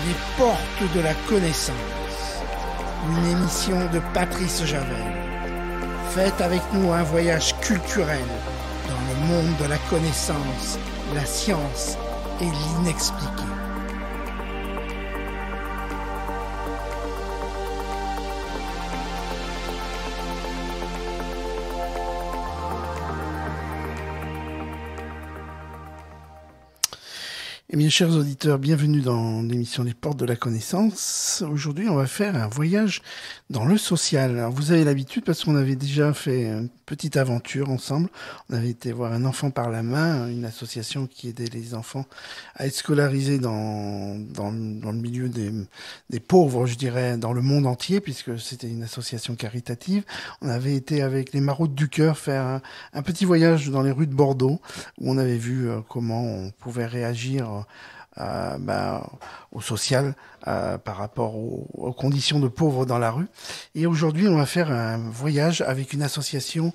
Les portes de la connaissance. Une émission de Patrice Javel. Faites avec nous un voyage culturel dans le monde de la connaissance, la science et l'inexpliqué. Eh bien, chers auditeurs, bienvenue dans l'émission Les Portes de la Connaissance. Aujourd'hui, on va faire un voyage dans le social. Alors, vous avez l'habitude parce qu'on avait déjà fait une petite aventure ensemble. On avait été voir Un enfant par la main, une association qui aidait les enfants à être scolarisés dans le milieu des pauvres, je dirais, dans le monde entier, puisque c'était une association caritative. On avait été avec les Maraudes du Cœur faire un petit voyage dans les rues de Bordeaux, où on avait vu comment on pouvait réagir au social par rapport aux conditions de pauvres dans la rue. Et aujourd'hui, on va faire un voyage avec une association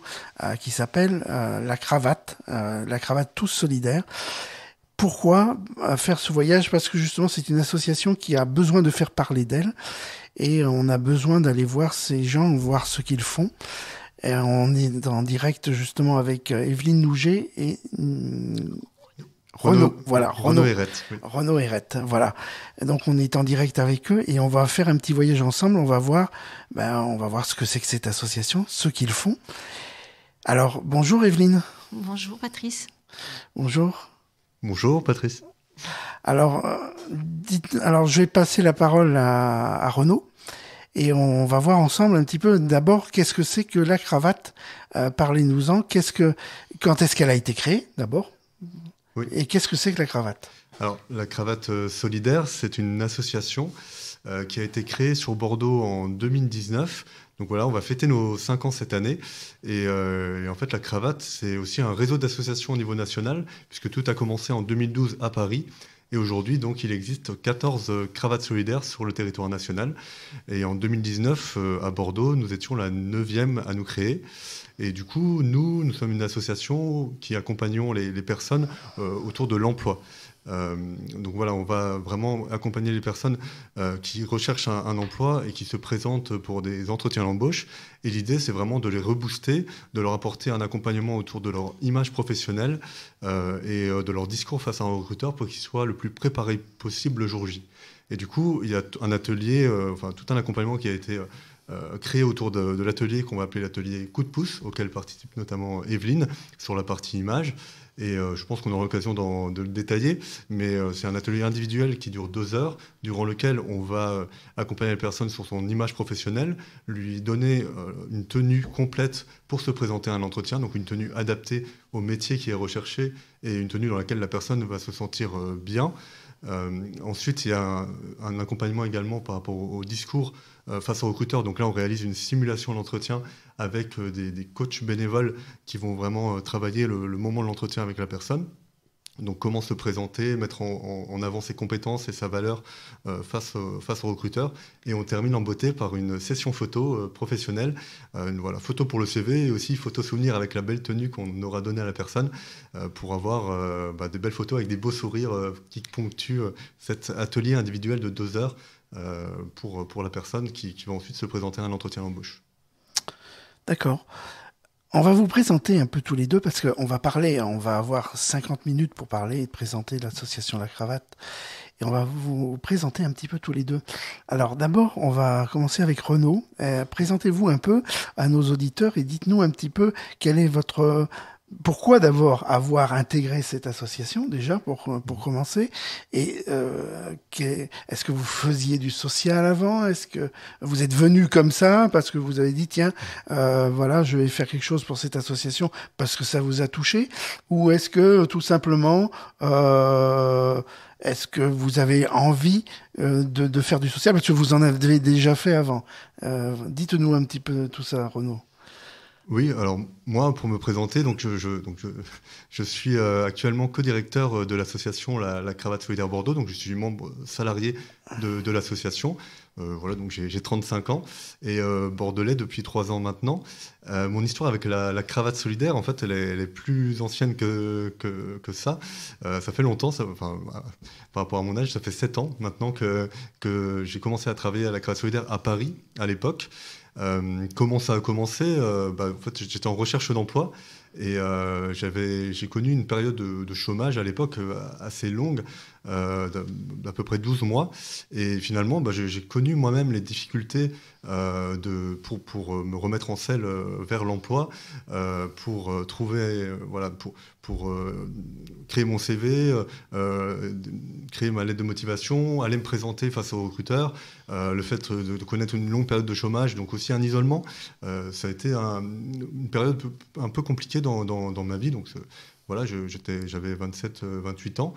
qui s'appelle La Cravate Tous Solidaires. Pourquoi faire ce voyage? Parce que justement, c'est une association qui a besoin de faire parler d'elle et on a besoin d'aller voir ces gens, voir ce qu'ils font. Et on est en direct justement avec Evelyne Nouget et Renaud Hérette. Oui. Renaud Hérette, voilà. Donc on est en direct avec eux et on va faire un petit voyage ensemble. On va voir ce que c'est que cette association, ce qu'ils font. Alors bonjour Evelyne. Bonjour Patrice. Bonjour. Bonjour Patrice. Alors je vais passer la parole à Renaud et on va voir ensemble un petit peu d'abord qu'est-ce que c'est que la cravate. Parlez-nous-en. Quand est-ce qu'elle a été créée d'abord? Oui. Et qu'est-ce que c'est que la cravate? Alors, la cravate solidaire, c'est une association qui a été créée sur Bordeaux en 2019. Donc voilà, on va fêter nos 5 ans cette année. Et en fait, la cravate, c'est aussi un réseau d'associations au niveau national, puisque tout a commencé en 2012 à Paris. Et aujourd'hui, donc, il existe 14 cravates solidaires sur le territoire national. Et en 2019, à Bordeaux, nous étions la 9e à nous créer. Et du coup, nous sommes une association qui accompagnons les personnes autour de l'emploi. Donc voilà, on va vraiment accompagner les personnes qui recherchent un emploi et qui se présentent pour des entretiens d'embauche. Et l'idée, c'est vraiment de les rebooster, de leur apporter un accompagnement autour de leur image professionnelle et de leur discours face à un recruteur pour qu'ils soient le plus préparés possible le jour J. Et du coup, il y a un atelier, tout un accompagnement qui a été créé autour de l'atelier qu'on va appeler l'atelier Coup de pouce, auquel participe notamment Evelyne sur la partie image. Et je pense qu'on aura l'occasion de le détailler, mais c'est un atelier individuel qui dure 2 heures, durant lequel on va accompagner la personne sur son image professionnelle, lui donner une tenue complète pour se présenter à un entretien, donc une tenue adaptée au métier qui est recherché et une tenue dans laquelle la personne va se sentir bien. Ensuite, il y a un accompagnement également par rapport au discours face au recruteur. Donc là, on réalise une simulation d'entretien avec des coachs bénévoles qui vont vraiment travailler le moment de l'entretien avec la personne. Donc comment se présenter, mettre en avant ses compétences et sa valeur face au recruteur. Et on termine en beauté par une session photo professionnelle. Photo pour le CV et aussi photo souvenir avec la belle tenue qu'on aura donnée à la personne pour avoir des belles photos avec des beaux sourires qui ponctuent cet atelier individuel de 2 heures pour la personne qui va ensuite se présenter à un entretien d'embauche. D'accord. On va vous présenter un peu tous les deux parce qu'on va avoir 50 minutes pour parler et présenter l'association La Cravate. Et on va vous présenter un petit peu tous les deux. Alors d'abord, on va commencer avec Renaud. Présentez-vous un peu à nos auditeurs et dites-nous un petit peu quel est pourquoi d'abord avoir intégré cette association déjà pour commencer et est-ce que vous faisiez du social avant? Est-ce que vous êtes venu comme ça parce que vous avez dit tiens je vais faire quelque chose pour cette association parce que ça vous a touché, ou est-ce que tout simplement est-ce que vous avez envie de faire du social parce que vous en avez déjà fait avant? Dites-nous un petit peu tout ça, Renaud. Oui, alors moi, pour me présenter, je suis actuellement co-directeur de l'association la Cravate Solidaire Bordeaux, donc je suis membre salarié de l'association. Voilà, donc j'ai 35 ans et bordelais depuis 3 ans maintenant. Mon histoire avec la Cravate Solidaire, en fait, elle est plus ancienne que ça. Ça fait longtemps, par rapport à mon âge, ça fait 7 ans maintenant que j'ai commencé à travailler à la Cravate Solidaire à Paris, à l'époque. Comment ça a commencé? En fait, j'étais en recherche d'emploi et j'ai connu une période de chômage à l'époque assez longue, d'à peu près 12 mois. Et finalement, j'ai connu moi-même les difficultés pour me remettre en selle vers l'emploi, pour trouver, voilà, pour créer mon CV, créer ma lettre de motivation, aller me présenter face aux recruteurs. Le fait de connaître une longue période de chômage, donc aussi un isolement, ça a été une période un peu compliquée dans ma vie. Donc voilà, j'avais 27, 28 ans.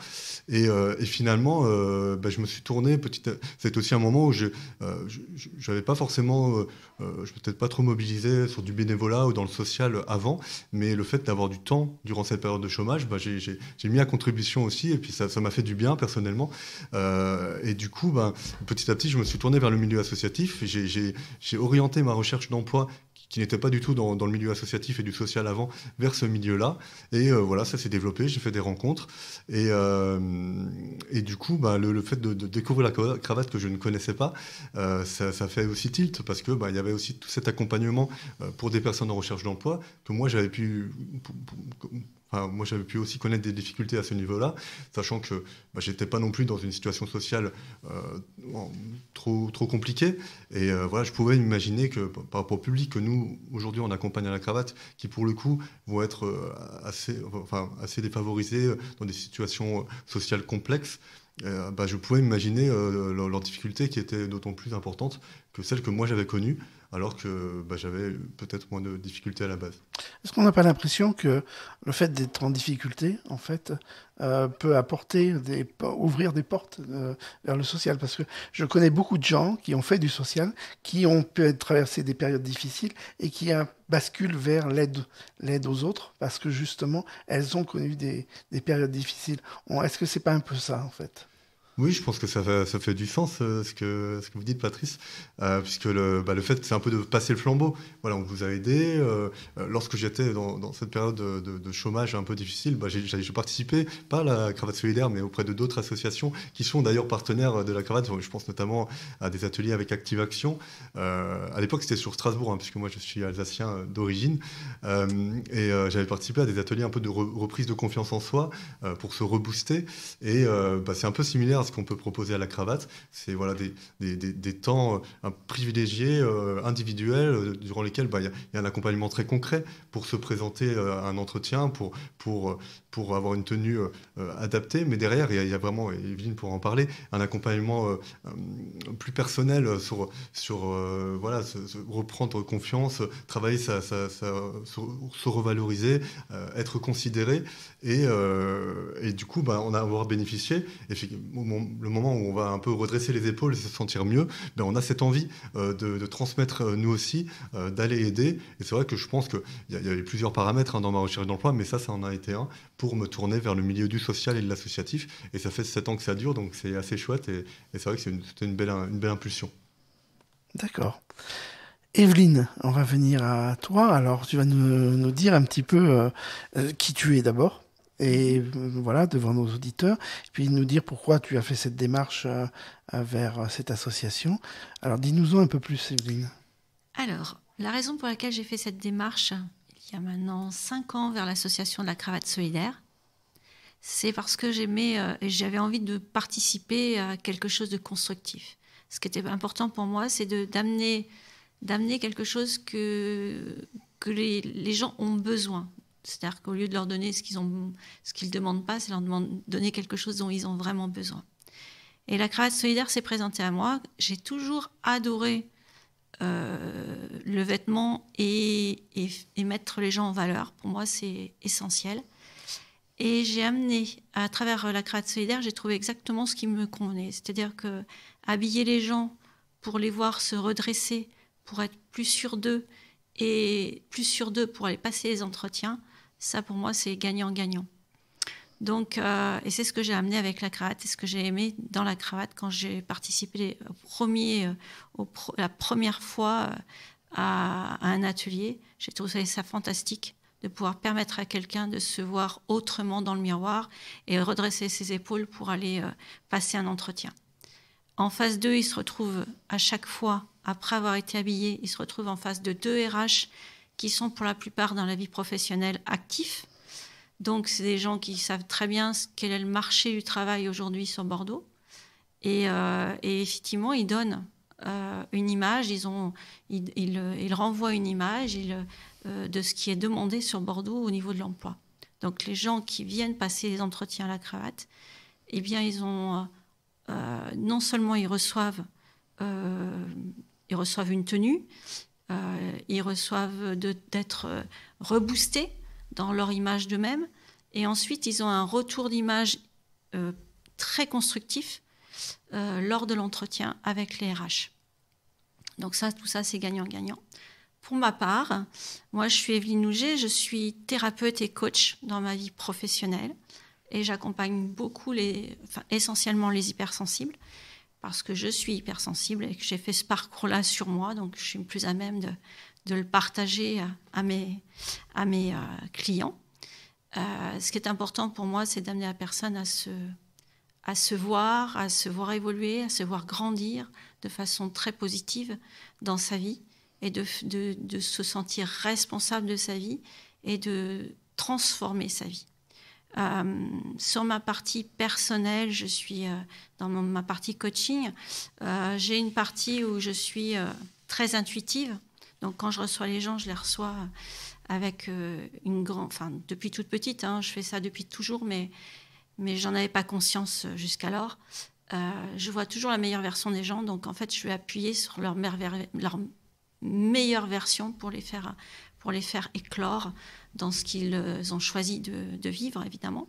Et finalement, je me suis tourné c'est aussi un moment où je n'avais pas forcément, je ne peut-être pas trop mobilisé sur du bénévolat ou dans le social avant, mais le fait d'avoir du temps durant cette période de chômage, j'ai mis à contribution aussi, et puis ça m'a fait du bien personnellement. Et du coup, petit à petit, je me suis tourné vers le milieu associatif. J'ai orienté ma recherche d'emploi qui n'était pas du tout dans le milieu associatif et du social avant, vers ce milieu-là. Et voilà, ça s'est développé, j'ai fait des rencontres. Et du coup, le fait de découvrir la cravate que je ne connaissais pas, ça fait aussi tilt, parce que il y avait aussi tout cet accompagnement pour des personnes en recherche d'emploi, que moi j'avais pu... moi, j'avais pu aussi connaître des difficultés à ce niveau-là, sachant que j'étais pas non plus dans une situation sociale trop compliquée. Et voilà, je pouvais imaginer que par rapport au public que nous, aujourd'hui, on accompagne à la cravate, qui pour le coup vont être assez défavorisés dans des situations sociales complexes, je pouvais imaginer leurs difficultés qui étaient d'autant plus importantes que celles que moi j'avais connues, alors que j'avais peut-être moins de difficultés à la base. Est-ce qu'on n'a pas l'impression que le fait d'être en difficulté, en fait, peut ouvrir des portes vers le social? Parce que je connais beaucoup de gens qui ont fait du social, qui ont pu traverser des périodes difficiles et qui basculent vers l'aide aux autres, parce que justement, elles ont connu des périodes difficiles. Est-ce que c'est pas un peu ça, en fait? Oui, je pense que ça fait du sens ce que vous dites, Patrice, puisque le fait, c'est un peu de passer le flambeau. Voilà, on vous a aidé. Lorsque j'étais dans cette période de chômage un peu difficile, j'ai participé, pas à la Cravate Solidaire, mais auprès de d'autres associations qui sont d'ailleurs partenaires de la Cravate. Je pense notamment à des ateliers avec Active Action. À l'époque, c'était sur Strasbourg, puisque moi, je suis alsacien d'origine. J'avais participé à des ateliers un peu de reprise de confiance en soi pour se rebooster. Et c'est un peu similaire à ce qu'on peut proposer à la cravate. C'est voilà, des temps privilégiés, individuels, durant lesquels il y a un accompagnement très concret pour se présenter à un entretien, pour avoir une tenue adaptée. Mais derrière, il y a vraiment, et Evelyne pourra en parler, un accompagnement plus personnel voilà, reprendre confiance, travailler, se revaloriser, être considéré. Et du coup, on a avoir bénéficié. Et le moment où on va un peu redresser les épaules et se sentir mieux, on a cette envie de transmettre nous aussi, d'aller aider. Et c'est vrai que je pense qu'il y avait plusieurs paramètres dans ma recherche d'emploi, mais ça en a été un pour me tourner vers le milieu du social et de l'associatif. Et ça fait 7 ans que ça dure, donc c'est assez chouette. Et c'est vrai que c'était une belle impulsion. D'accord. Evelyne, on va venir à toi. Alors, tu vas nous dire un petit peu qui tu es d'abord, et voilà, devant nos auditeurs, et puis nous dire pourquoi tu as fait cette démarche vers cette association. Alors, dis-nous-en un peu plus, Evelyne. Alors, la raison pour laquelle j'ai fait cette démarche, il y a maintenant 5 ans, vers l'association de la Cravate Solidaire, c'est parce que j'avais envie de participer à quelque chose de constructif. Ce qui était important pour moi, c'est d'amener quelque chose que les gens ont besoin. C'est-à-dire qu'au lieu de leur donner ce qu'ils ne demandent pas, c'est leur donner quelque chose dont ils ont vraiment besoin. Et la Cravate Solidaire s'est présentée à moi. J'ai toujours adoré le vêtement et mettre les gens en valeur. Pour moi, c'est essentiel. Et j'ai amené, à travers la Cravate Solidaire, j'ai trouvé exactement ce qui me convenait. C'est-à-dire que habiller les gens pour les voir se redresser, pour être plus sûrs d'eux et plus sur 2 pour aller passer les entretiens, ça pour moi c'est gagnant-gagnant. Donc, et c'est ce que j'ai amené avec la cravate, et ce que j'ai aimé dans la cravate quand j'ai participé la première fois à un atelier. J'ai trouvé ça fantastique de pouvoir permettre à quelqu'un de se voir autrement dans le miroir et redresser ses épaules pour aller passer un entretien. En phase 2, il se retrouve à chaque fois, après avoir été habillé, il se retrouve en face de 2 RH qui sont pour la plupart dans la vie professionnelle actifs. Donc, c'est des gens qui savent très bien quel est le marché du travail aujourd'hui sur Bordeaux. Et effectivement, ils donnent une image, ils renvoient une image de ce qui est demandé sur Bordeaux au niveau de l'emploi. Donc, les gens qui viennent passer les entretiens à la cravate, eh bien, ils ont... non seulement ils reçoivent une tenue, ils reçoivent d'être reboostés dans leur image d'eux-mêmes, et ensuite ils ont un retour d'image très constructif lors de l'entretien avec les RH. Donc tout ça c'est gagnant-gagnant. Pour ma part, moi je suis Evelyne Nouget, je suis thérapeute et coach dans ma vie professionnelle. Et j'accompagne beaucoup, essentiellement les hypersensibles, parce que je suis hypersensible et que j'ai fait ce parcours-là sur moi, donc je suis plus à même de le partager à mes clients. Ce qui est important pour moi, c'est d'amener la personne à se voir évoluer, à se voir grandir de façon très positive dans sa vie et de se sentir responsable de sa vie et de transformer sa vie. Sur ma partie personnelle, je suis dans ma partie coaching. J'ai une partie où je suis très intuitive. Donc, quand je reçois les gens, je les reçois avec depuis toute petite. Je fais ça depuis toujours, mais j'en avais pas conscience jusqu'alors. Je vois toujours la meilleure version des gens. Donc, en fait, je vais appuyer sur leur meilleure version pour les faire éclore dans ce qu'ils ont choisi de vivre, évidemment.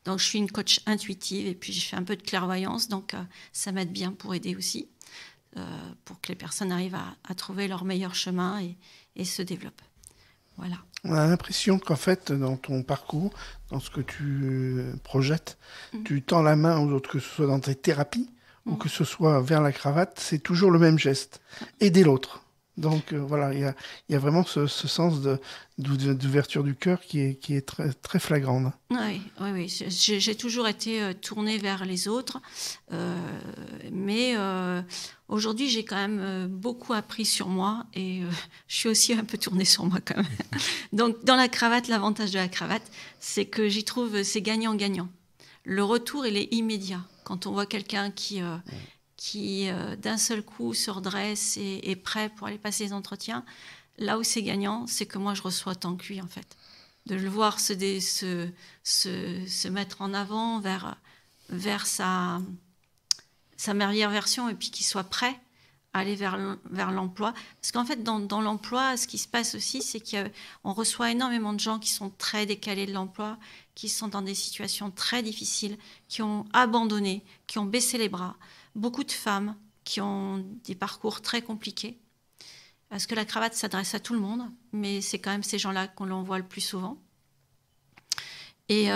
Donc, je suis une coach intuitive et puis je fais un peu de clairvoyance, donc ça m'aide bien pour aider aussi, pour que les personnes arrivent à trouver leur meilleur chemin et se développent. Voilà. On a l'impression qu'en fait, dans ton parcours, dans ce que tu projettes, tu tends la main aux autres, que ce soit dans tes thérapies ou que ce soit vers la cravate, c'est toujours le même geste, aider l'autre. Donc voilà, il y a vraiment ce sens d'ouverture du cœur qui est très, très flagrant. Oui. J'ai toujours été tournée vers les autres, mais aujourd'hui j'ai quand même beaucoup appris sur moi et je suis aussi un peu tournée sur moi quand même. Donc dans la cravate, l'avantage de la cravate, c'est que j'y trouve c'est gagnant-gagnant. Le retour, il est immédiat. Quand on voit quelqu'un qui d'un seul coup se redresse et est prêt pour aller passer les entretiens, là où c'est gagnant, c'est que moi je reçois tant que lui en fait. De le voir se mettre en avant vers sa meilleure version et puis qu'il soit prêt à aller vers l'emploi. Parce qu'en fait, dans l'emploi, ce qui se passe aussi, c'est qu'on reçoit énormément de gens qui sont très décalés de l'emploi, qui sont dans des situations très difficiles, qui ont abandonné, qui ont baissé les bras. Beaucoup de femmes qui ont des parcours très compliqués. Parce que la cravate s'adresse à tout le monde, mais c'est quand même ces gens-là qu'on l'envoie le plus souvent. Et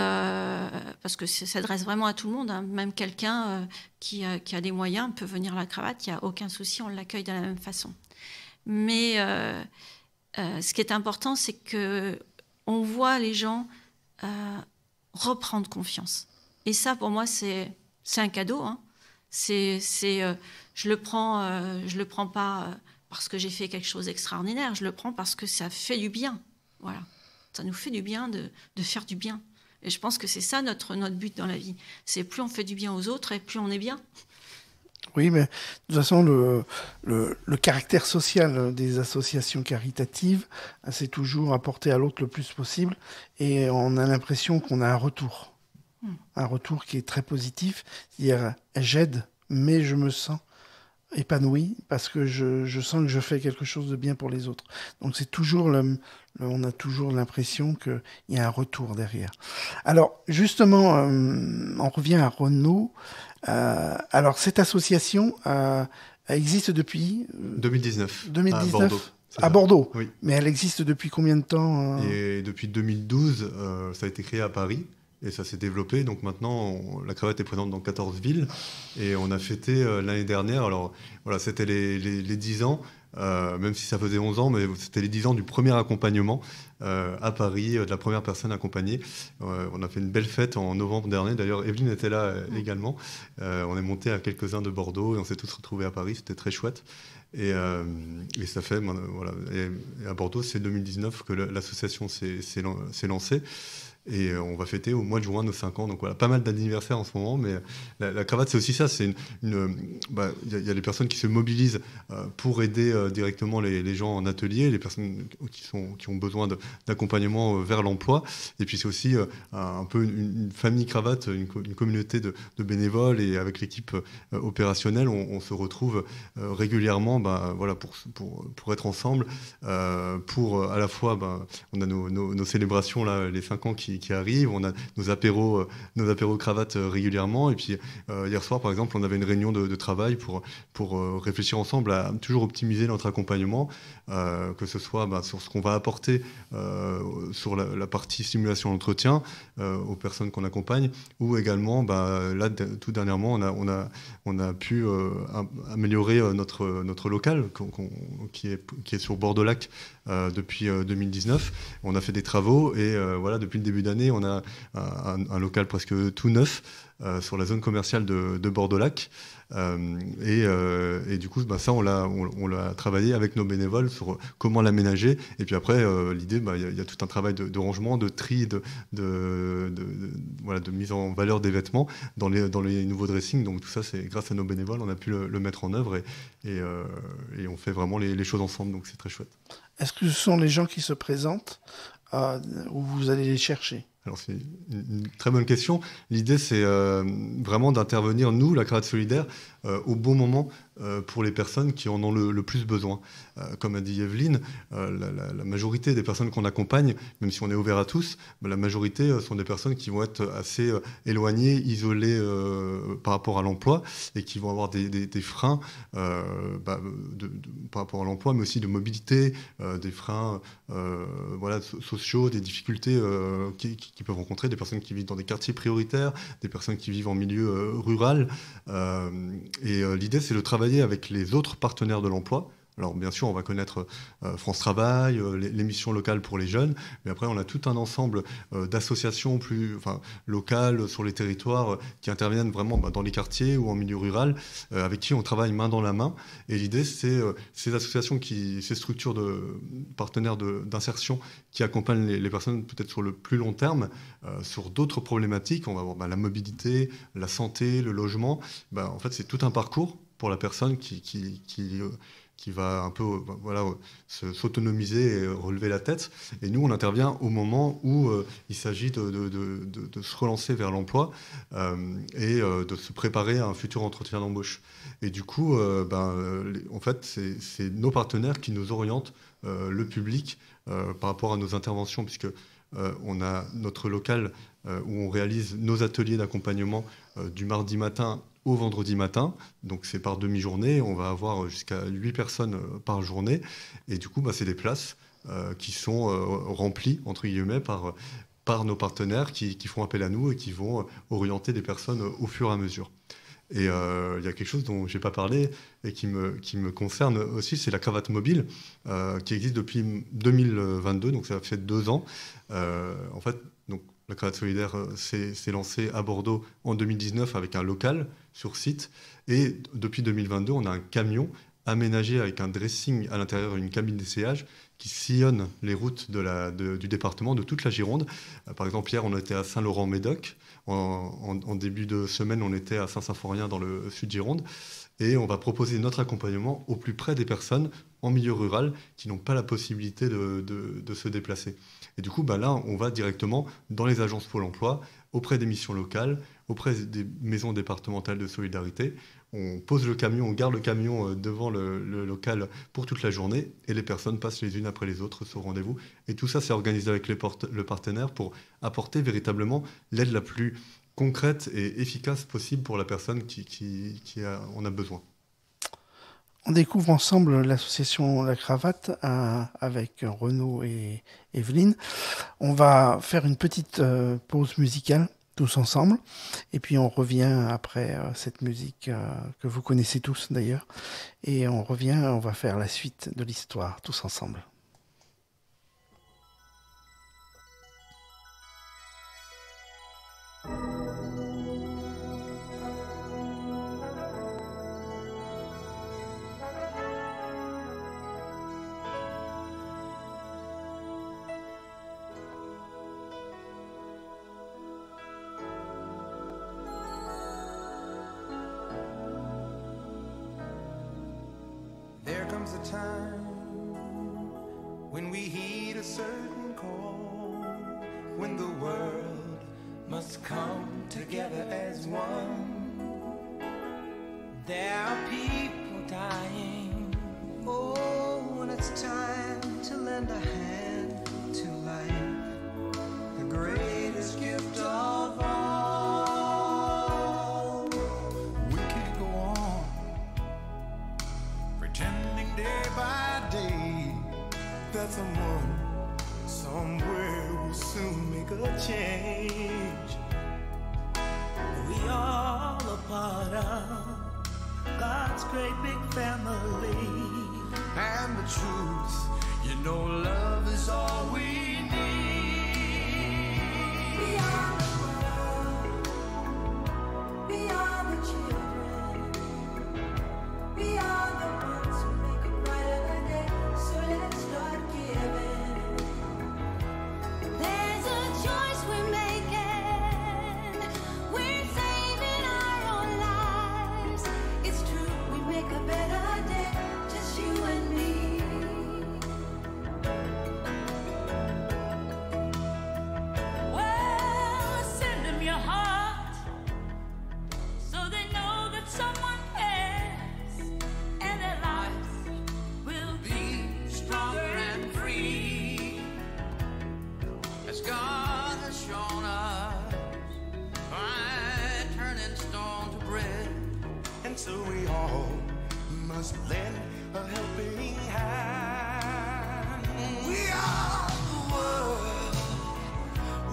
parce que ça s'adresse vraiment à tout le monde, hein. Même quelqu'un qui a des moyens peut venir à la cravate, il n'y a aucun souci, on l'accueille de la même façon. Mais ce qui est important, c'est qu'on voit les gens reprendre confiance. Et ça, pour moi, c'est un cadeau, hein. Je le prends pas parce que j'ai fait quelque chose d'extraordinaire, je le prends parce que ça fait du bien. Voilà. Ça nous fait du bien de faire du bien. Et je pense que c'est ça notre but dans la vie. C'est plus on fait du bien aux autres et plus on est bien. Oui, mais de toute façon, le caractère social des associations caritatives, c'est toujours apporter à l'autre le plus possible. Et on a l'impression qu'on a un retour. Un retour qui est très positif. C'est-à-dire, j'aide, mais je me sens épanoui parce que je sens que je fais quelque chose de bien pour les autres. Donc c'est toujours on a toujours l'impression qu'il y a un retour derrière. Alors justement, on revient à Renaud. Alors cette association existe depuis 2019. 2019. C'est À ça. Bordeaux. Oui. Mais elle existe depuis combien de temps Et depuis 2012, ça a été créé à Paris et ça s'est développé. Donc maintenant, la cravate est présente dans 14 villes et on a fêté l'année dernière. Alors voilà, c'était les 10 ans, même si ça faisait 11 ans, mais c'était les 10 ans du premier accompagnement à Paris, de la première personne accompagnée. On a fait une belle fête en novembre dernier. D'ailleurs, Evelyne était là également. On est monté à quelques-uns de Bordeaux et on s'est tous retrouvés à Paris. C'était très chouette. Et ça fait, voilà. Et à Bordeaux, c'est 2019 que l'association s'est lancée. Et on va fêter au mois de juin nos 5 ans. Donc voilà, pas mal d'anniversaires en ce moment. Mais la cravate, c'est aussi ça. Il y a les personnes qui se mobilisent pour aider directement les gens en atelier, les personnes qui ont besoin d'accompagnement vers l'emploi. Et puis c'est aussi un peu une famille cravate, une communauté de bénévoles. Et avec l'équipe opérationnelle, on se retrouve régulièrement voilà, pour être ensemble. Pour à la fois, on a nos célébrations, là, les 5 ans qui arrivent, on a nos apéros cravates régulièrement. Et puis hier soir, par exemple, on avait une réunion de travail pour réfléchir ensemble à toujours optimiser notre accompagnement, que ce soit sur ce qu'on va apporter sur la partie simulation d'entretien aux personnes qu'on accompagne, ou également, là, tout dernièrement, on a pu améliorer notre local qui est sur Bordeaux-Lac depuis 2019. On a fait des travaux et voilà, depuis le début d'année, on a un local presque tout neuf sur la zone commerciale de Bordeaux-Lac. Et du coup, ça, on l'a travaillé avec nos bénévoles sur comment l'aménager. Et puis après, l'idée, il y a tout un travail de rangement, de tri, voilà, de mise en valeur des vêtements dans les nouveaux dressings. Donc tout ça, c'est grâce à nos bénévoles, on a pu le mettre en œuvre et on fait vraiment les choses ensemble. Donc c'est très chouette. Est-ce que ce sont les gens qui se présentent ou vous allez les chercher? Alors c'est une très bonne question. L'idée, c'est vraiment d'intervenir, nous, la Cravate Solidaire, au bon moment pour les personnes qui en ont le plus besoin. Comme a dit Evelyne, la majorité des personnes qu'on accompagne, même si on est ouvert à tous, la majorité sont des personnes qui vont être assez éloignées, isolées par rapport à l'emploi et qui vont avoir des freins par rapport à l'emploi, mais aussi de mobilité, des freins voilà, sociaux, des difficultés qui peuvent rencontrer, des personnes qui vivent dans des quartiers prioritaires, des personnes qui vivent en milieu rural. L'idée, c'est de travailler avec les autres partenaires de l'emploi. Alors bien sûr, on va connaître France Travail, les missions locales pour les jeunes, mais après on a tout un ensemble d'associations locales sur les territoires qui interviennent vraiment dans les quartiers ou en milieu rural, avec qui on travaille main dans la main. Et l'idée, c'est ces associations, ces structures de partenaires d'insertion qui accompagnent les personnes peut-être sur le plus long terme, sur d'autres problématiques. On va avoir la mobilité, la santé, le logement. En fait, c'est tout un parcours pour la personne qui va un peu voilà, s'autonomiser et relever la tête. Et nous, on intervient au moment où il s'agit de se relancer vers l'emploi et de se préparer à un futur entretien d'embauche. Et du coup, en fait, c'est nos partenaires qui nous orientent le public par rapport à nos interventions, puisque on a notre local où on réalise nos ateliers d'accompagnement du mardi matin au vendredi matin, donc c'est par demi-journée, on va avoir jusqu'à 8 personnes par journée, et du coup c'est des places qui sont remplies, entre guillemets, par nos partenaires qui font appel à nous et qui vont orienter des personnes au fur et à mesure. Et il y a quelque chose dont je n'ai pas parlé et qui me concerne aussi, c'est la cravate mobile qui existe depuis 2022, donc ça fait 2 ans. En fait, donc, la Cravate Solidaire s'est lancée à Bordeaux en 2019 avec un local sur site. Et depuis 2022, on a un camion aménagé avec un dressing à l'intérieur, une cabine d'essayage qui sillonne les routes du département, de toute la Gironde. Par exemple, hier, on était à Saint-Laurent-Médoc. En début de semaine, on était à Saint-Symphorien dans le sud Gironde. Et on va proposer notre accompagnement au plus près des personnes en milieu rural qui n'ont pas la possibilité de se déplacer. Et du coup, là, on va directement dans les agences Pôle emploi, auprès des missions locales, auprès des maisons départementales de solidarité. On pose le camion, on garde le camion devant le local pour toute la journée et les personnes passent les unes après les autres sur rendez-vous. Et tout ça, c'est organisé avec le partenaire pour apporter véritablement l'aide la plus concrète et efficace possible pour la personne qui en a besoin. On découvre ensemble l'association La Cravate avec Renaud et Evelyne. On va faire une petite pause musicale tous ensemble et puis on revient après cette musique que vous connaissez tous d'ailleurs et on va faire la suite de l'histoire tous ensemble. There comes a time when we heed a certain call, when the world must come together as one. There are people dying. Oh, when it's time to lend a hand to life, the greatest gift of all. We can't go on pretending day by day that someone somewhere will soon make a change. We all a part of God's great big family, and the truth, you know, love is all we need. We are the world, we are the children, we are the ones who make a brighter day, so let's start giving. There's a choice we're making. We're saving our own lives. It's true, we make a better day, just you and me. Well, send them your heart so they know that someone cares, and their lives will be Stronger and free, as God has shown us, by turning stone to bread. And so we all must lend a helping hand. We are the world,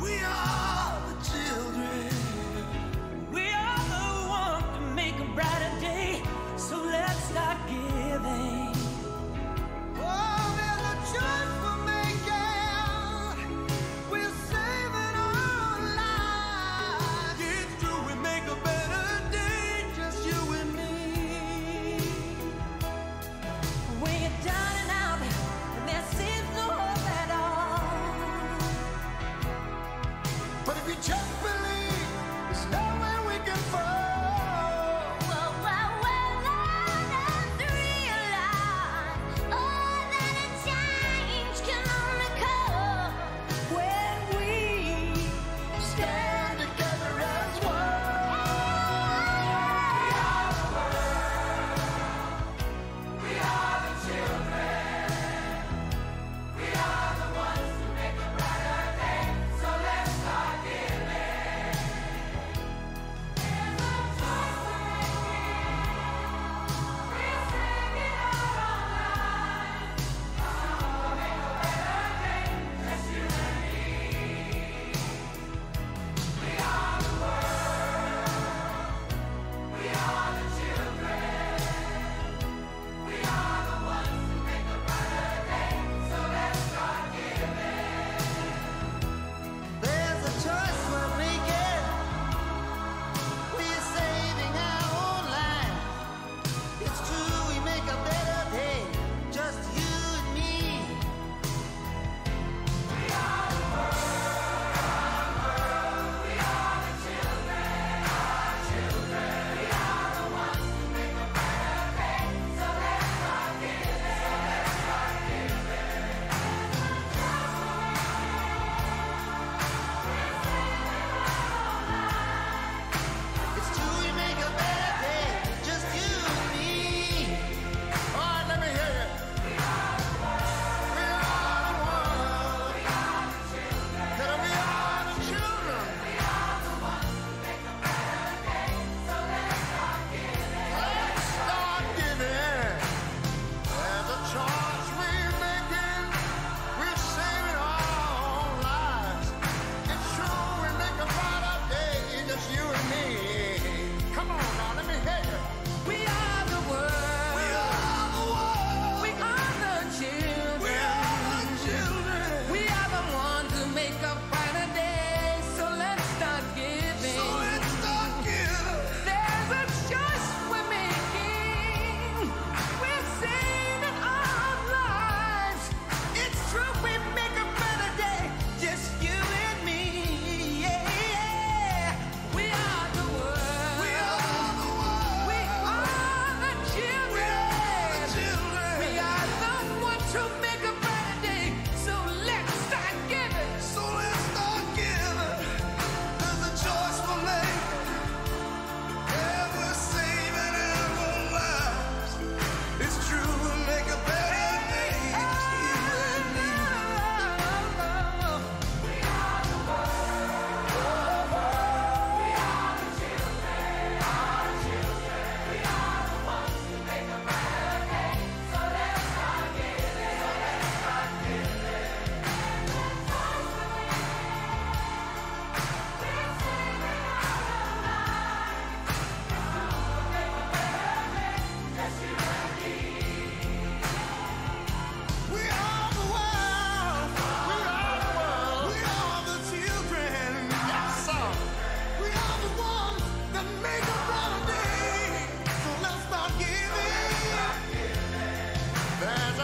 we are the children, we are the one to make a brighter day, so let's start giving. Oh, there's a choice we're making. We're saving our lives. It's true, we make a better day, just you and me. when you're down and out, and there seems no hope at all.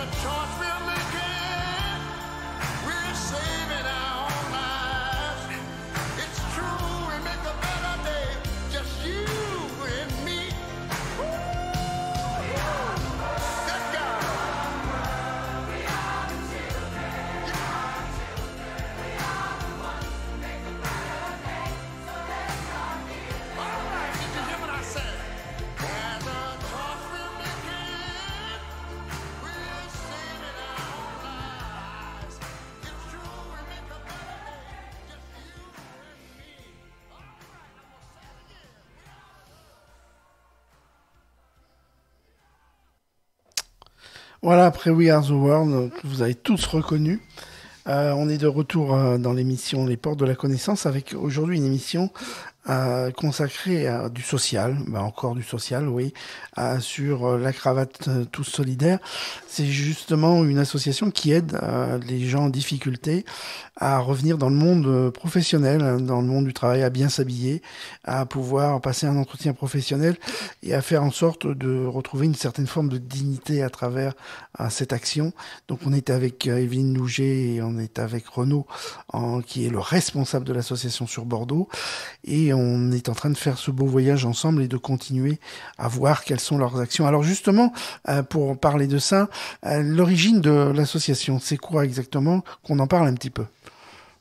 a choice we're making. We're saving our own lives. It's true, we make a better day. Just you and me. Good God. All right, did you hear what I said? There's a choice we're making. We're saving our own lives. It's true, we make a better day. Just you and me. All right, I'm gonna say it again. Voilà, après We Are the World, que vous avez tous reconnu. On est de retour dans l'émission Les Portes de la Connaissance avec aujourd'hui une émission consacrée à du social, encore du social, oui, sur la cravate Tous Solidaires. C'est justement une association qui aide les gens en difficulté à revenir dans le monde professionnel, dans le monde du travail, à bien s'habiller, à pouvoir passer un entretien professionnel et à faire en sorte de retrouver une certaine forme de dignité à travers cette action. Donc on est avec Evelyne Louget et on est avec Renaud, qui est le responsable de l'association sur Bordeaux. Et on est en train de faire ce beau voyage ensemble et de continuer à voir quelles sont leurs actions. Alors justement, pour parler de ça, l'origine de l'association, c'est quoi exactement? Qu'on en parle un petit peu.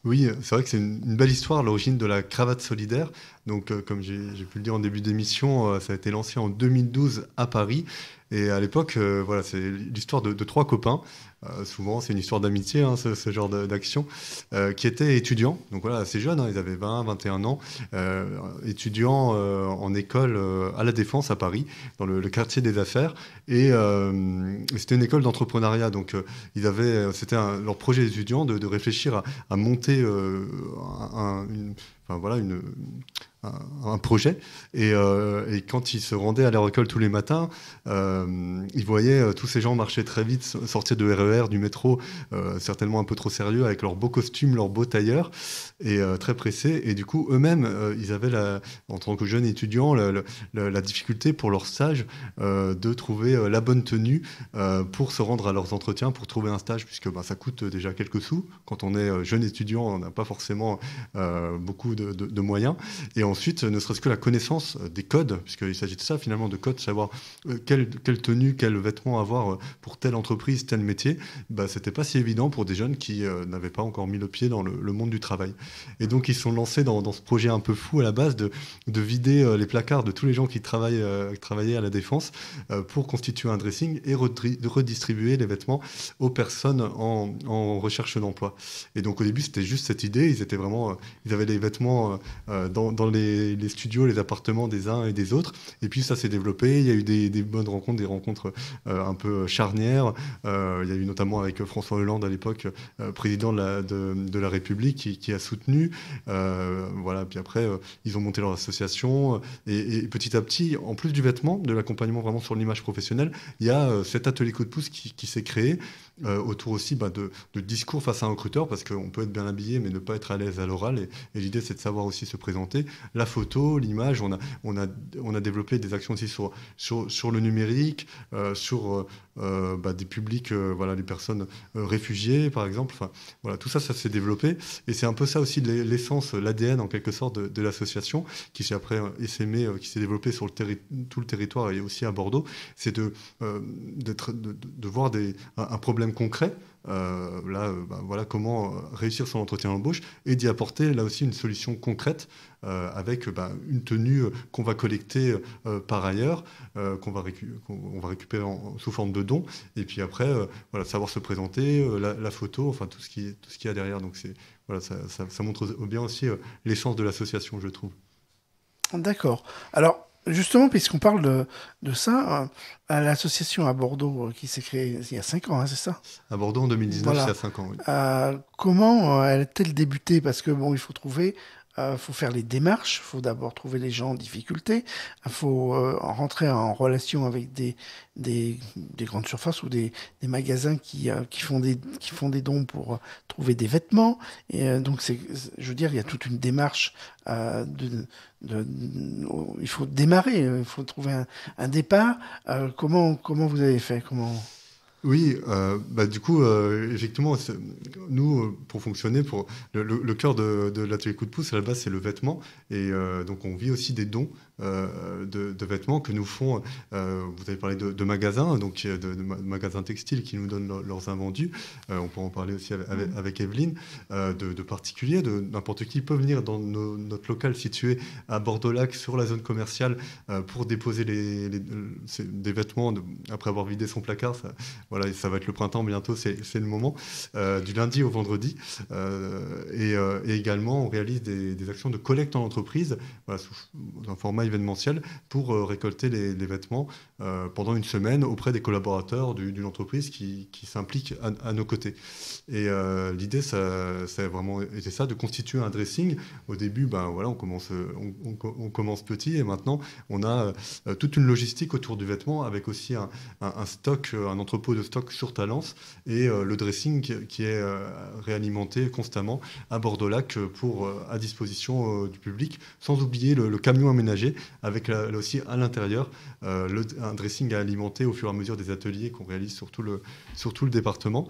Oui, c'est vrai que c'est une belle histoire, l'origine de la cravate solidaire. Donc, comme j'ai pu le dire en début d'émission, ça a été lancé en 2012 à Paris. Et à l'époque, voilà, c'est l'histoire de trois copains. Souvent, c'est une histoire d'amitié, hein, ce genre d'action, qui étaient étudiants. Donc voilà, assez jeunes, hein, ils avaient 20, 21 ans, étudiants en école à La Défense à Paris, dans le quartier des affaires. Et c'était une école d'entrepreneuriat. Donc ils avaient, c'était leur projet d'étudiants de réfléchir à monter un projet. Et quand ils se rendaient à leur école tous les matins, ils voyaient tous ces gens marcher très vite, sortir de RER, du métro, certainement un peu trop sérieux, avec leurs beaux costumes, leurs beaux tailleurs, et très pressés. Et du coup, eux-mêmes, ils avaient, en tant que jeunes étudiants, la difficulté pour leur stage de trouver la bonne tenue pour se rendre à leurs entretiens, pour trouver un stage, puisque ça coûte déjà quelques sous. Quand on est jeune étudiant, on n'a pas forcément beaucoup de moyens. Et ensuite, ne serait-ce que la connaissance des codes, puisqu'il s'agit de ça finalement, de codes, savoir quelle tenue, quel vêtement avoir pour telle entreprise, tel métier, c'était pas si évident pour des jeunes qui n'avaient pas encore mis le pied dans le monde du travail. Et donc ils se sont lancés dans ce projet un peu fou à la base de vider les placards de tous les gens qui travaillaient à la Défense pour constituer un dressing et de redistribuer les vêtements aux personnes en recherche d'emploi. Et donc au début c'était juste cette idée, ils avaient les vêtements dans les studios, les appartements des uns et des autres. Et puis ça s'est développé. Il y a eu des bonnes rencontres, des rencontres un peu charnières. Il y a eu notamment avec François Hollande à l'époque, président de la République, qui a soutenu. Voilà. Puis après, ils ont monté leur association. Et petit à petit, en plus du vêtement, de l'accompagnement vraiment sur l'image professionnelle, il y a cet atelier coup de pouce qui s'est créé. Autour aussi de discours face à un recruteur, parce qu'on peut être bien habillé mais ne pas être à l'aise à l'oral, et l'idée c'est de savoir aussi se présenter, la photo, l'image. On a développé des actions aussi sur le numérique, sur des publics, voilà, les personnes réfugiées par exemple. Enfin, voilà, tout ça s'est développé, et c'est un peu ça aussi l'essence, l'ADN en quelque sorte de l'association, qui s'est après essaimé, qui s'est développé sur tout le territoire et aussi à Bordeaux. C'est de voir un problème concret, voilà comment réussir son entretien d'embauche, et d'y apporter là aussi une solution concrète avec une tenue qu'on va collecter par ailleurs, qu'on va récupérer sous forme de dons, et puis après voilà, savoir se présenter, la photo, enfin tout ce qu'il y a derrière. Donc voilà, ça montre bien aussi l'essence de l'association, je trouve. D'accord. Alors justement, puisqu'on parle de ça, l'association à Bordeaux qui s'est créée il y a 5 ans, hein, c'est ça? À Bordeaux en 2019, voilà. Il y a 5 ans, oui. Comment a-t-elle débuté? Parce que il faut trouver... faut faire les démarches, il faut d'abord trouver les gens en difficulté, il faut rentrer en relation avec des grandes surfaces ou des magasins qui font des dons pour trouver des vêtements. Et donc, je veux dire, il y a toute une démarche il faut démarrer, il faut trouver un départ. Comment vous avez fait? Oui, du coup, effectivement, nous, pour fonctionner, le cœur de l'atelier coup de pouce, à la base, c'est le vêtement. Et donc, on vit aussi des dons de vêtements que nous font, vous avez parlé de magasins, donc de magasins textiles qui nous donnent leurs invendus. On peut en parler aussi avec Evelyne, de particuliers, de n'importe qui peut venir dans notre local situé à Bordeaux-Lac, sur la zone commerciale, pour déposer des vêtements après avoir vidé son placard. Voilà, ça va être le printemps bientôt, c'est le moment, du lundi au vendredi. Et également, on réalise des actions de collecte en entreprise, voilà, sous un format événementiel, pour récolter les vêtements pendant une semaine auprès des collaborateurs d'une entreprise qui s'implique à nos côtés. Et l'idée, ça a vraiment été ça, de constituer un dressing. Au début, voilà, on commence petit, et maintenant, on a toute une logistique autour du vêtement, avec aussi un stock, un entrepôt de stock sur Talence, et le dressing qui est réalimenté constamment à Bordeaux-Lac à disposition du public, sans oublier le camion aménagé, avec là aussi à l'intérieur un dressing à alimenter au fur et à mesure des ateliers qu'on réalise sur tout le département.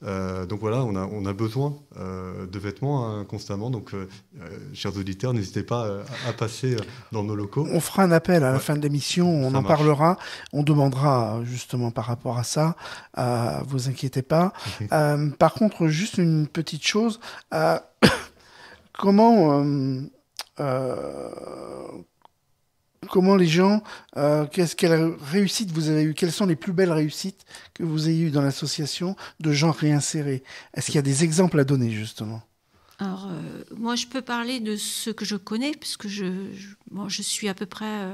Donc voilà, on a besoin de vêtements constamment. Donc, chers auditeurs, n'hésitez pas à passer dans nos locaux. On fera un appel à la fin de l'émission, on Ça en marche. parlera, on demandera justement par rapport à ça, vous inquiétez pas. Par contre, juste une petite chose, comment les gens, quelle réussite vous avez eu, quelles sont les plus belles réussites que vous ayez eues dans l'association de gens réinsérés? Est-ce qu'il y a des exemples à donner justement? Alors, moi, je peux parler de ce que je connais, puisque je suis à peu près...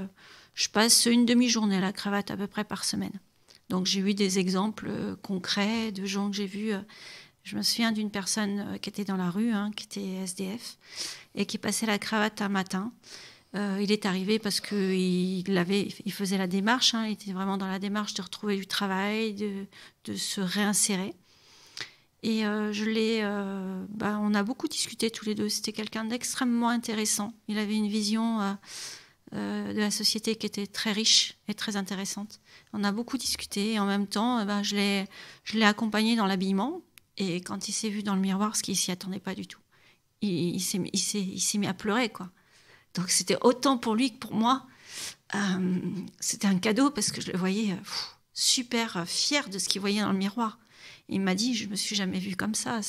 je passe une demi-journée à la cravate à peu près par semaine. Donc, j'ai eu des exemples concrets de gens que j'ai vus. Je me souviens d'une personne qui était dans la rue, qui était SDF, et qui passait la cravate un matin. Il est arrivé parce qu'il faisait la démarche, il était vraiment dans la démarche de retrouver du travail, de se réinsérer. Et on a beaucoup discuté tous les deux. C'était quelqu'un d'extrêmement intéressant. Il avait une vision de la société qui était très riche et très intéressante. On a beaucoup discuté, et en même temps, je l'ai accompagné dans l'habillement. Et quand il s'est vu dans le miroir, ce qu'il s'y attendait pas du tout, il s'est mis à pleurer, quoi. Donc c'était autant pour lui que pour moi. C'était un cadeau, parce que je le voyais super fier de ce qu'il voyait dans le miroir. Il m'a dit, je me suis jamais vue comme ça.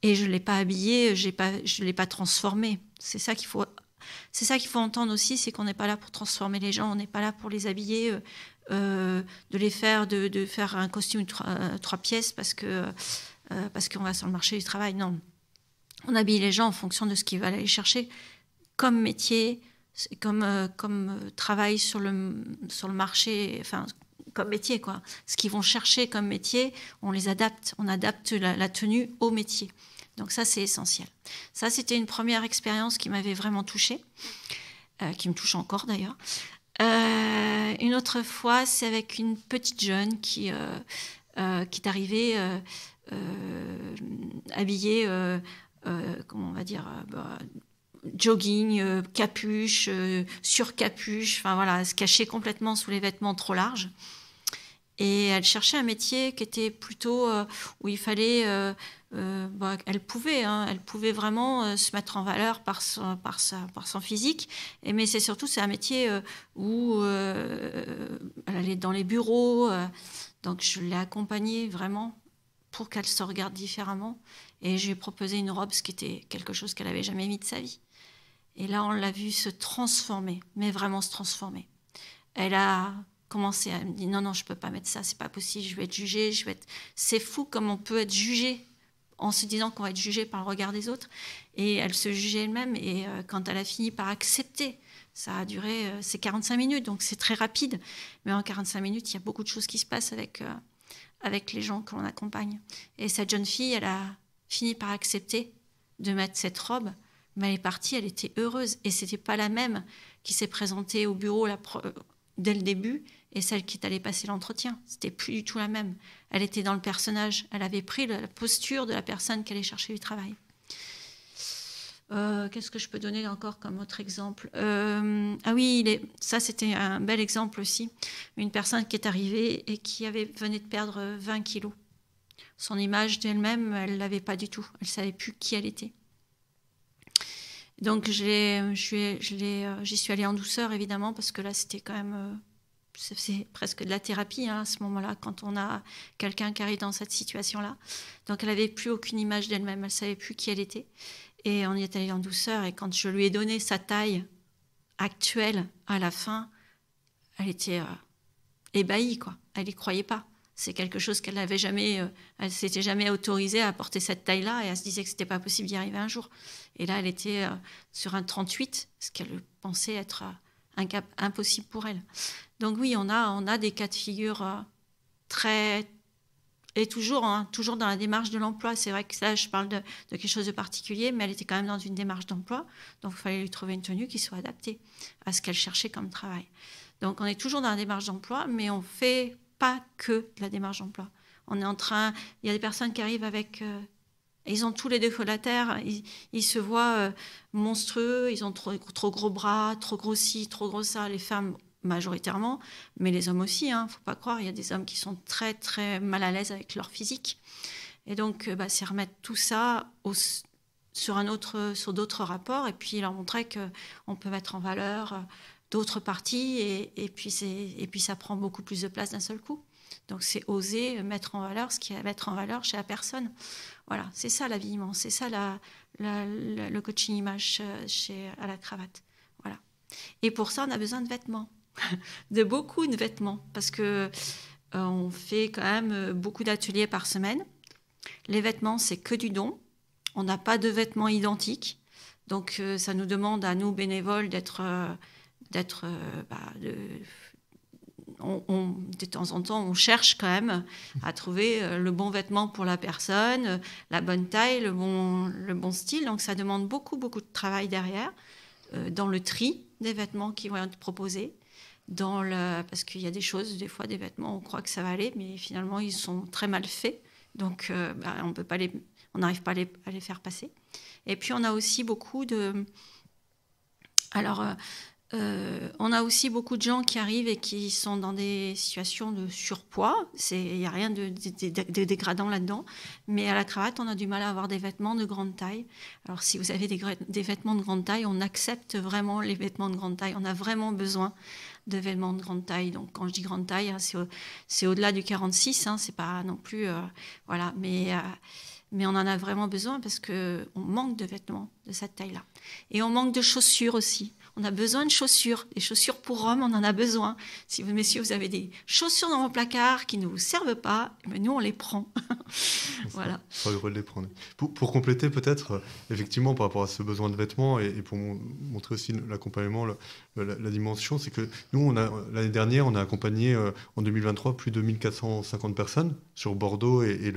Et je l'ai pas habillé, je l'ai pas transformé. C'est ça qu'il faut entendre aussi, c'est qu'on n'est pas là pour transformer les gens, on n'est pas là pour les habiller, de faire un costume 3 pièces parce qu'on va sur le marché du travail. Non, on habille les gens en fonction de ce qu'ils veulent aller chercher comme métier, comme travail sur le marché, enfin comme métier, quoi. Ce qu'ils vont chercher comme métier, on les adapte, on adapte la tenue au métier. Donc ça, c'est essentiel. Ça, c'était une première expérience qui m'avait vraiment touchée, qui me touche encore d'ailleurs. Une autre fois, c'est avec une petite jeune qui est arrivée habillée, comment on va dire, jogging, capuche, surcapuche, enfin voilà, elle se cachait complètement sous les vêtements trop larges. Et elle cherchait un métier qui était plutôt où il fallait, elle pouvait vraiment se mettre en valeur par son physique. Mais c'est un métier où elle allait dans les bureaux. Donc je l'ai accompagnée vraiment pour qu'elle se regarde différemment. Et je lui ai proposé une robe, ce qui était quelque chose qu'elle n'avait jamais mis de sa vie. Et là, on l'a vue se transformer, mais vraiment se transformer. Elle a commencé à me dire non, je peux pas mettre ça, c'est pas possible, je vais être jugée, C'est fou comme on peut être jugé en se disant qu'on va être jugé par le regard des autres. Et elle se jugeait elle-même. Et quand elle a fini par accepter, ça a duré, c'est 45 minutes, donc c'est très rapide. Mais en 45 minutes, il y a beaucoup de choses qui se passent avec les gens que l'on accompagne. Et cette jeune fille, elle a fini par accepter de mettre cette robe. Mais elle est partie, elle était heureuse. Et c'était pas la même qui s'est présentée au bureau dès le début et celle qui est allée passer l'entretien. C'était plus du tout la même. Elle était dans le personnage. Elle avait pris la posture de la personne qui allait chercher du travail. Qu'est-ce que je peux donner encore comme autre exemple? Ah oui, ça c'était un bel exemple aussi. Une personne qui est arrivée et qui venait de perdre 20 kilos. Son image d'elle-même, elle ne l'avait pas du tout. Elle ne savait plus qui elle était. Donc j'y suis allée en douceur, évidemment, parce que là, c'était quand même... c'est presque de la thérapie à ce moment-là, quand on a quelqu'un qui arrive dans cette situation-là. Donc elle n'avait plus aucune image d'elle-même, elle ne savait plus qui elle était. Et on y est allé en douceur, et quand je lui ai donné sa taille actuelle à la fin, elle était ébahie, quoi. Elle n'y croyait pas. C'est quelque chose qu'elle n'avait jamais, elle s'était jamais autorisée à porter cette taille-là, et elle se disait que c'était pas possible d'y arriver un jour. Et là, elle était sur un 38, ce qu'elle pensait être impossible pour elle. Donc oui, on a des cas de figure très... Et toujours dans la démarche de l'emploi. C'est vrai que là, je parle de quelque chose de particulier, mais elle était quand même dans une démarche d'emploi. Donc, il fallait lui trouver une tenue qui soit adaptée à ce qu'elle cherchait comme travail. Donc, on est toujours dans la démarche d'emploi, mais on ne fait pas que de la démarche d'emploi. On est en train... Il y a des personnes qui arrivent avec... ils ont tous les défauts de la terre. Ils se voient monstrueux. Ils ont trop gros bras, trop gros ci, trop gros ça. Les femmes... majoritairement, mais les hommes aussi, faut pas croire, il y a des hommes qui sont très très mal à l'aise avec leur physique. Et donc, c'est remettre tout ça sur d'autres rapports, et puis leur montrer qu'on peut mettre en valeur d'autres parties, et puis ça prend beaucoup plus de place d'un seul coup. Donc, c'est oser mettre en valeur ce qui est à mettre en valeur chez la personne. Voilà, c'est ça l'habillement, c'est ça le coaching image à la cravate. Voilà. Et pour ça, on a besoin de vêtements. De beaucoup de vêtements, parce que on fait quand même beaucoup d'ateliers par semaine. Les vêtements, c'est que du don. On n'a pas de vêtements identiques, donc ça nous demande à nous bénévoles de temps en temps, on cherche quand même à trouver le bon vêtement pour la personne, la bonne taille, le bon style. Donc ça demande beaucoup de travail derrière, dans le tri des vêtements qui vont être proposés. Parce qu'il y a des choses, des fois des vêtements, on croit que ça va aller, mais finalement ils sont très mal faits, donc on n'arrive pas à les faire passer. Et puis on a aussi beaucoup de gens qui arrivent et qui sont dans des situations de surpoids. Il n'y a rien de dégradant là-dedans, mais à la cravate, on a du mal à avoir des vêtements de grande taille. Alors si vous avez des vêtements de grande taille, on accepte vraiment les vêtements de grande taille. On a vraiment besoin de vêtements de grande taille. Donc quand je dis grande taille, c'est au-delà du 46, c'est pas non plus... voilà, mais on en a vraiment besoin parce qu'on manque de vêtements de cette taille-là. Et on manque de chaussures aussi. On a besoin de chaussures. Des chaussures pour hommes, on en a besoin. Si vous, messieurs, vous avez des chaussures dans vos placards qui ne vous servent pas, nous, on les prend. Voilà. Pas le rôle de les prendre. Pour compléter, peut-être, effectivement, par rapport à ce besoin de vêtements et pour montrer aussi l'accompagnement, la dimension, c'est que nous, l'année dernière, on a accompagné en 2023 plus de 1450 personnes sur Bordeaux et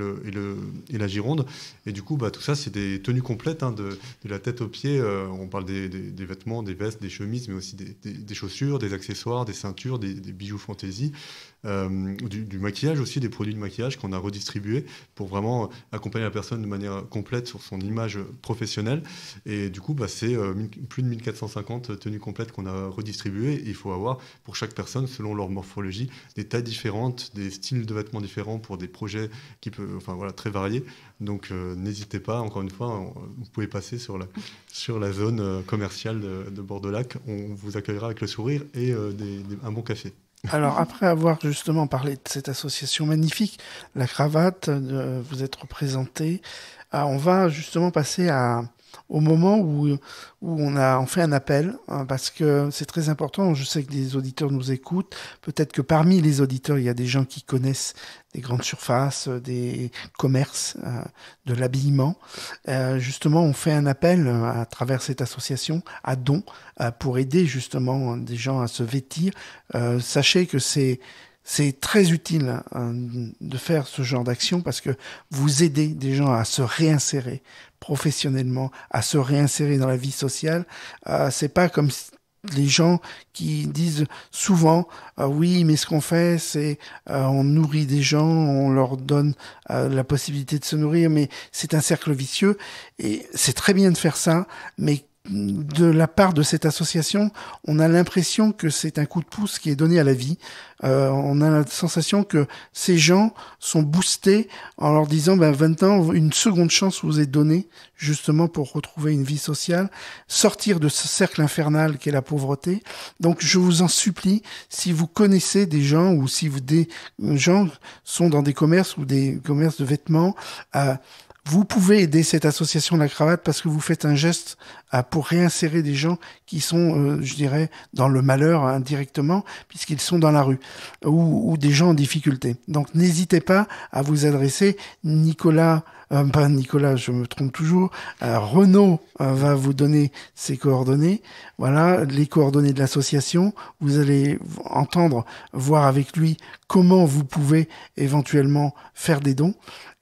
la Gironde. Et du coup, tout ça, c'est des tenues complètes, de la tête aux pieds. On parle des vêtements, des vestes, des chemises, mais aussi des chaussures, des accessoires, des ceintures, des bijoux fantaisie, du maquillage aussi, des produits de maquillage qu'on a redistribués pour vraiment accompagner la personne de manière complète sur son image professionnelle. Et du coup, c'est plus de 1450 tenues complètes qu'on a redistribuées. Et il faut avoir pour chaque personne, selon leur morphologie, des tailles différentes, des styles de vêtements différents pour des projets qui peuvent, très variés. Donc n'hésitez pas, encore une fois, vous pouvez passer sur la zone commerciale de Bordeaux-Lac. On vous accueillera avec le sourire et un bon café. Alors, après avoir justement parlé de cette association magnifique, la cravate, vous êtes représenté, on va justement passer au moment où on fait un appel, parce que c'est très important. Je sais que les auditeurs nous écoutent. Peut-être que parmi les auditeurs, il y a des gens qui connaissent des grandes surfaces, des commerces, de l'habillement. Justement, on fait un appel à travers cette association à dons pour aider justement des gens à se vêtir. Sachez que c'est très utile de faire ce genre d'action parce que vous aidez des gens à se réinsérer professionnellement, à se réinsérer dans la vie sociale. C'est pas comme les gens qui disent souvent oui, mais ce qu'on fait, c'est on nourrit des gens, on leur donne la possibilité de se nourrir, mais c'est un cercle vicieux et c'est très bien de faire ça, mais de la part de cette association, on a l'impression que c'est un coup de pouce qui est donné à la vie. On a la sensation que ces gens sont boostés en leur disant 20 ans, une seconde chance vous est donnée justement pour retrouver une vie sociale, sortir de ce cercle infernal qu'est la pauvreté. Donc je vous en supplie, si vous connaissez des gens ou si des gens sont dans des commerces ou des commerces de vêtements, vous pouvez aider cette association de la cravate parce que vous faites un geste pour réinsérer des gens qui sont, je dirais, dans le malheur indirectement, puisqu'ils sont dans la rue, ou des gens en difficulté. Donc n'hésitez pas à vous adresser. Pas Nicolas, je me trompe toujours. Renaud va vous donner ses coordonnées. Voilà, les coordonnées de l'association. Vous allez voir avec lui comment vous pouvez éventuellement faire des dons.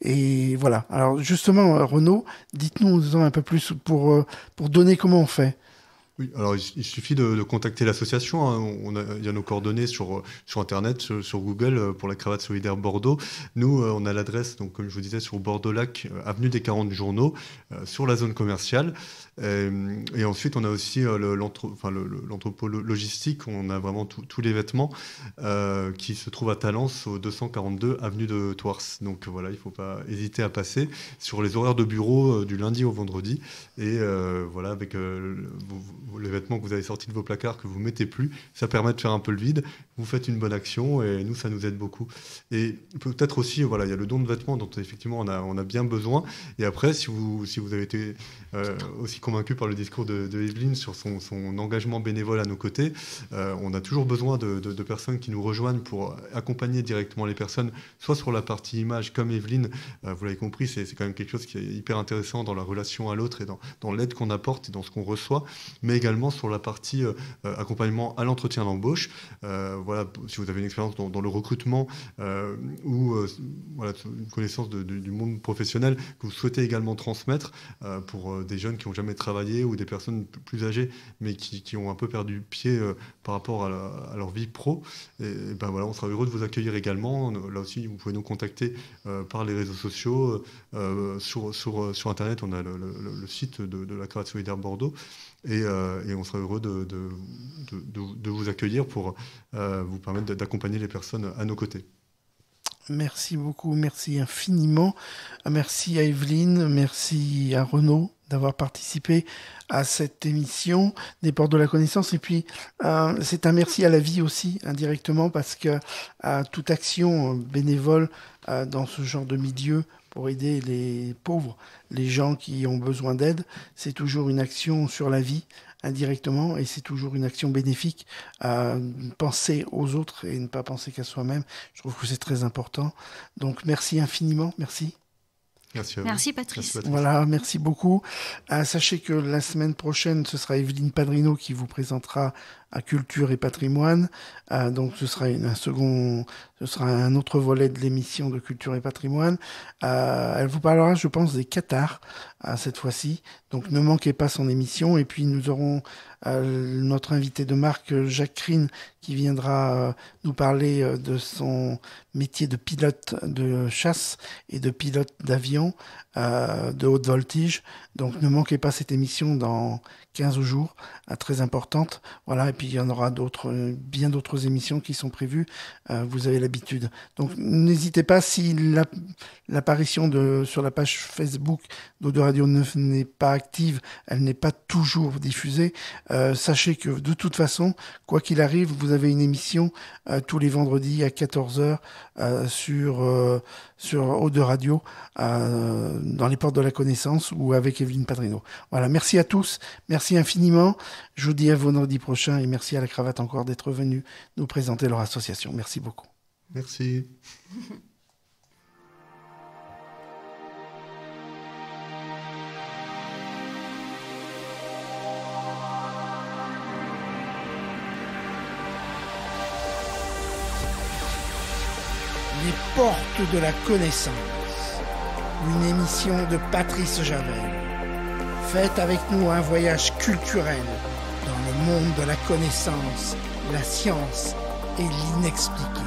Et voilà. Alors justement, Renaud, dites-nous un peu plus pour donner comment on fait. Oui, alors il suffit de contacter l'association. Hein. Il y a nos coordonnées sur Internet, sur Google, pour la cravate solidaire Bordeaux. Nous, on a l'adresse, donc, comme je vous disais, sur Bordeaux-Lac, avenue des 40 Journaux, sur la zone commerciale. Et ensuite, on a aussi l'entrepôt logistique. On a vraiment tous les vêtements qui se trouvent à Talence, au 242 avenue de Thouars. Donc voilà, il ne faut pas hésiter à passer sur les horaires de bureau du lundi au vendredi. Et voilà, avec les vêtements que vous avez sortis de vos placards, que vous ne mettez plus, ça permet de faire un peu le vide. Vous faites une bonne action et nous, ça nous aide beaucoup. Et peut-être aussi, voilà, il y a le don de vêtements dont effectivement on a bien besoin. Et après, si vous avez été aussi convaincu par le discours de Evelyne sur son engagement bénévole à nos côtés, on a toujours besoin de personnes qui nous rejoignent pour accompagner directement les personnes, soit sur la partie image, comme Evelyne, vous l'avez compris, c'est quand même quelque chose qui est hyper intéressant dans la relation à l'autre et dans l'aide qu'on apporte et dans ce qu'on reçoit, mais également sur la partie accompagnement à l'entretien d'embauche. Voilà, si vous avez une expérience dans le recrutement ou voilà, une connaissance du monde professionnel que vous souhaitez également transmettre pour des jeunes qui n'ont jamais travaillé ou des personnes plus âgées mais qui ont un peu perdu pied par rapport à leur vie pro, et ben voilà, on sera heureux de vous accueillir également. Là aussi, vous pouvez nous contacter par les réseaux sociaux. Sur Internet, on a le site de la Cravate Solidaire Bordeaux. Et on sera heureux de vous accueillir pour vous permettre d'accompagner les personnes à nos côtés. Merci beaucoup, merci infiniment. Merci à Evelyne, merci à Renaud d'avoir participé à cette émission des Portes de la Connaissance. Et puis, c'est un merci à la vie aussi, indirectement, parce que toute action bénévole dans ce genre de milieu pour aider les pauvres, les gens qui ont besoin d'aide, c'est toujours une action sur la vie, indirectement, et c'est toujours une action bénéfique. Penser aux autres et ne pas penser qu'à soi-même, je trouve que c'est très important. Donc, merci infiniment, merci. Merci à vous. Merci Patrice. Voilà, merci beaucoup. Sachez que la semaine prochaine, ce sera Evelyne Padrino qui vous présentera à Culture et Patrimoine. Donc ce sera un autre volet de l'émission de Culture et Patrimoine. Elle vous parlera, je pense, des cathares cette fois-ci. Donc ne manquez pas son émission. Et puis nous aurons notre invité de marque, Jacques Crine, qui viendra nous parler de son métier de pilote de chasse et de pilote d'avion de haute voltige. Donc ne manquez pas cette émission dans 15 jours, très importante. Voilà, et puis il y en aura bien d'autres émissions qui sont prévues. Vous avez l'habitude. Donc n'hésitez pas, si l'apparition sur la page Facebook d'Eau de Radio 9 n'est pas active, elle n'est pas toujours diffusée. Sachez que de toute façon, quoi qu'il arrive, vous avez une émission tous les vendredis à 14h sur Eau de Radio, dans les Portes de la Connaissance ou avec Evelyne Padrino. Voilà, merci à tous, merci infiniment. Je vous dis à vendredi prochain et merci à la Cravate encore d'être venus nous présenter leur association. Merci beaucoup. Merci. Les Portes de la Connaissance, une émission de Patrice Javel. Faites avec nous un voyage culturel dans le monde de la connaissance, la science et l'inexpliqué.